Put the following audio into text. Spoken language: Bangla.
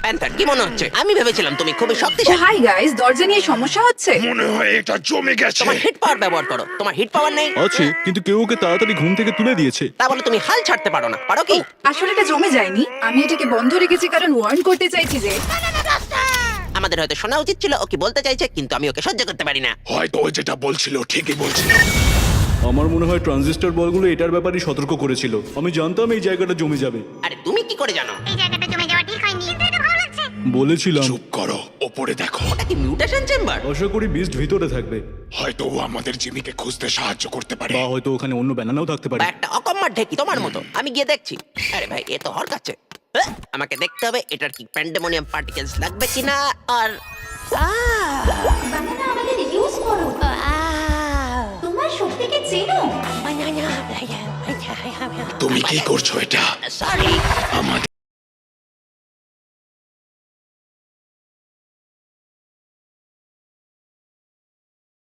প্যান্থার কি মনে হচ্ছে? আমি ভেবেছিলাম তুমি খুবই শক্তিশালী। হাই গাইস, দরজা নিয়ে সমস্যা হচ্ছে। মনে হয় এটা জমে গেছে। তোমার হিট পাওয়ার ব্যবহার করো। তোমার হিট পাওয়ার নেই, আছে, কিন্তু কেউ ওকে তাড়াতাড়ি ঘুম থেকে তুলে দিয়েছে। তা বলে তুমি হাল ছাড়তে পারো না, পারো কি? আসলে এটা জমে যায়নি, আমি এটাকে বন্ধ রেখেছি কারণ ওয়ার্ন করতে চাইছি যে আমাদের হয়তো শোনা উচিত ছিল ও কি বলতে চাইছে, কিন্তু আমি ওকে সহ্য করতে পারি না। হয়তো ও যেটা বলছিল ঠিকই বলছিল। আমার মনে হয় ট্রানজিস্টর বলগুলো এটার ব্যাপারে সতর্ক করেছিল। আমি জানতাম এই জায়গাটা জমে যাবে। আরে তুমি কি করে জানো? এই জায়গাটা জমে যাওয়া ঠিক হয়নি। কিন্তু এটা ভালো লাগছে। বলেছিলাম। চুপ করো, ওপরে দেখো। এটা কি মিউটেশন চেম্বার? আশা করি বিস্ট ভিতরে থাকবে, হয়তো ও আমাদের জিমিকে খুঁজতে সাহায্য করতে পারে। বা হয়তো ওখানে অন্য ব্যানানাও থাকতে পারে। বা একটা অকম্মার ঢেকি তোমার মতো। আমি গিয়ে দেখছি। আরে ভাই, এ তো হরকাচ্ছে। আমাকে দেখতে হবে এটার কি প্যান্ডেমোনিয়াম পার্টিকেলস লাগবে কিনা। আর বানানা আমাদের ইউজ করো। তোমার শক্তিকে চেনো। তুমি কি করছো এটা? সরি, আমাদের